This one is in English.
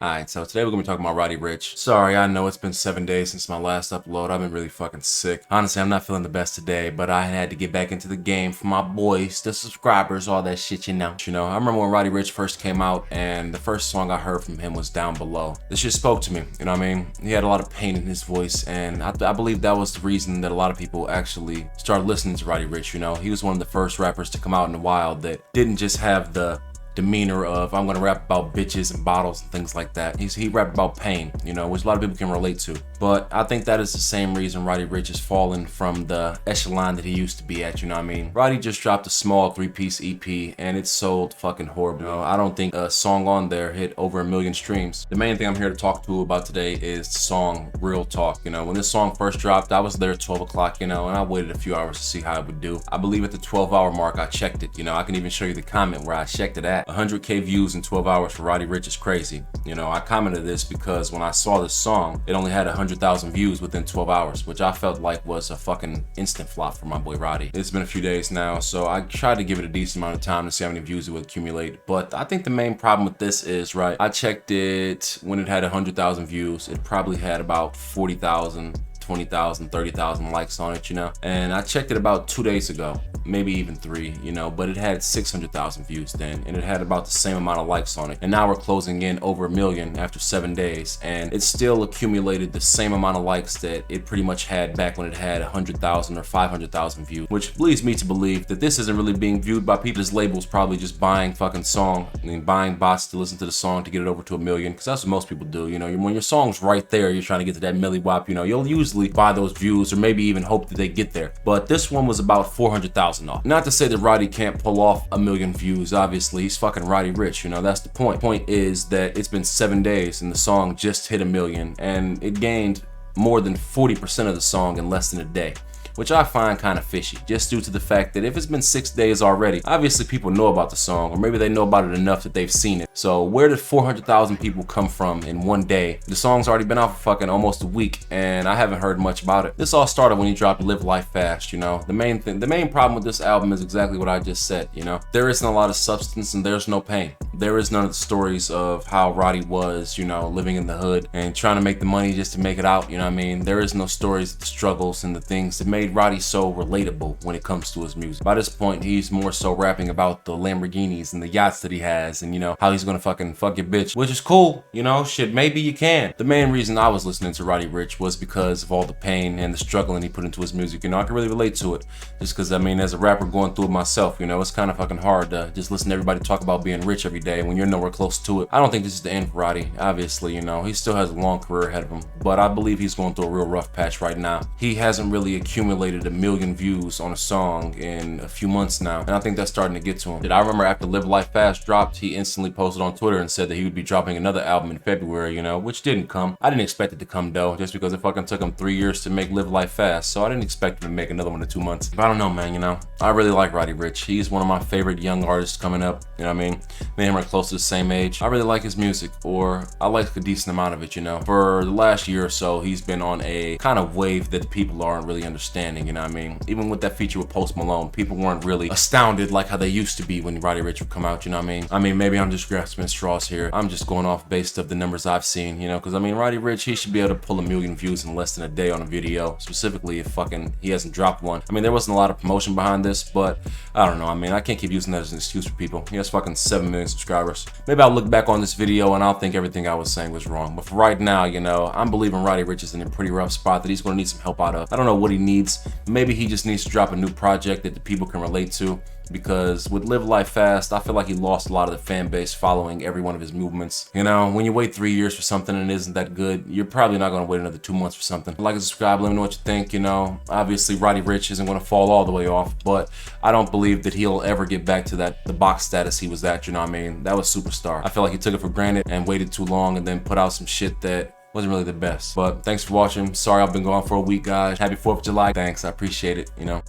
Alright, so today we're gonna be talking about Roddy Ricch. Sorry, I know it's been 7 days since my last upload. I've been really fucking sick. Honestly, I'm not feeling the best today, but I had to get back into the game for my boys, the subscribers, all that shit, you know. I remember when Roddy Ricch first came out, and the first song I heard from him was Down Below. This shit spoke to me, you know what I mean? He had a lot of pain in his voice, and I believe that was the reason that a lot of people actually started listening to Roddy Ricch, you know? He was one of the first rappers to come out in the wild that didn't just have the demeanor of I'm gonna rap about bitches and bottles and things like that. He rapped about pain, you know, which a lot of people can relate to. But I think that is the same reason Roddy Ricch has fallen from the echelon that he used to be at, you know what I mean? Roddy just dropped a small 3-piece EP and it sold fucking horrible. You know, I don't think a song on there hit over 1 million streams. The main thing I'm here to talk to about today is the song Real Talk. You know, when this song first dropped, I was there at 12 o'clock, you know, and I waited a few hours to see how it would do. I believe at the 12-hour mark, I checked it. You know, I can even show you the comment where I checked it at. 100K views in 12 hours for Roddy Ricch is crazy. You know, I commented this because when I saw this song, it only had 100,000 views within 12 hours, which I felt like was a fucking instant flop for my boy Roddy. It's been a few days now, so I tried to give it a decent amount of time to see how many views it would accumulate. But I think the main problem with this is, right, I checked it when it had 100,000 views. It probably had about 40,000, 20,000, 30,000 likes on it, you know? And I checked it about 2 days ago, maybe even 3, you know, but it had 600,000 views then, and it had about the same amount of likes on it. And now we're closing in over 1 million after 7 days, and it still accumulated the same amount of likes that it pretty much had back when it had 100,000 or 500,000 views, which leads me to believe that this isn't really being viewed by people. This label's probably just buying fucking song, I mean, buying bots to listen to the song to get it over to 1 million, because that's what most people do, you know? When your song's right there, you're trying to get to that millibop, you know, you'll usually buy those views or maybe even hope that they get there. But this one was about 400,000 off. Not to say that Roddy can't pull off 1 million views, obviously, he's fucking Roddy Ricch, you know, that's the point. Point is that it's been 7 days and the song just hit 1 million, and it gained more than 40% of the song in less than a day, which I find kind of fishy, just due to the fact that if it's been 6 days already, obviously people know about the song, or maybe they know about it enough that they've seen it. So where did 400,000 people come from in 1 day? The song's already been out for fucking almost a week, and I haven't heard much about it. This all started when he dropped Live Life Fast, you know? The main problem with this album is exactly what I just said, you know? There isn't a lot of substance and there's no pain. There is none of the stories of how Roddy was, you know, living in the hood and trying to make the money just to make it out, you know what I mean? There is no stories of the struggles and the things that made Roddy so relatable when it comes to his music. By this point, he's more so rapping about the Lamborghinis and the yachts that he has, and you know, how he's gonna fucking fuck your bitch, which is cool, you know, shit, maybe you can. The main reason I was listening to Roddy Ricch was because of all the pain and the struggling he put into his music. You know, I can really relate to it, just because, I mean, as a rapper going through it myself, you know, it's kind of fucking hard to just listen to everybody talk about being rich every day when you're nowhere close to it. I don't think this is the end for Roddy, obviously, you know, he still has a long career ahead of him, but I believe he's going through a real rough patch right now. He hasn't really accumulated 1 million views on a song in a few months now, and I think that's starting to get to him. I remember after Live Life Fast dropped, he instantly posted on Twitter and said that he would be dropping another album in February, you know, which didn't come. I didn't expect it to come though, just because it fucking took him 3 years to make Live Life Fast, so I didn't expect him to make another one in 2 months. But I don't know, man, you know, I really like Roddy Ricch. He's one of my favorite young artists coming up, you know what I mean? Me and him are close to the same age. I really like his music, or I like a decent amount of it, you know. For the last year or so, he's been on a kind of wave that people aren't really understanding, you know what I mean? Even with that feature with Post Malone, people weren't really astounded like how they used to be when Roddy Ricch would come out, you know what I mean? I mean, maybe I'm just grasping at straws here. I'm just going off based of the numbers I've seen, you know, because I mean, Roddy Ricch, he should be able to pull 1 million views in less than a day on a video, specifically if fucking he hasn't dropped one. I mean, there wasn't a lot of promotion behind this, but I don't know, I mean, I can't keep using that as an excuse for people. He has fucking 7 million subscribers. Maybe I'll look back on this video and I'll think everything I was saying was wrong, but for right now, you know, I'm believing Roddy Ricch is in a pretty rough spot that he's going to need some help out of. I don't know what he needs. Maybe he just needs to drop a new project that the people can relate to, because with Live Life Fast, I feel like he lost a lot of the fan base following every one of his movements. You know, when you wait 3 years for something and it isn't that good, you're probably not going to wait another 2 months for something. Like and subscribe, let me know what you think, you know. Obviously, Roddy Ricch isn't going to fall all the way off, but I don't believe that he'll ever get back to the box status he was at, you know what I mean? That was superstar. I feel like he took it for granted and waited too long and then put out some shit that wasn't really the best. But thanks for watching. Sorry I've been gone for a week, guys. Happy 4th of July. Thanks, I appreciate it, you know.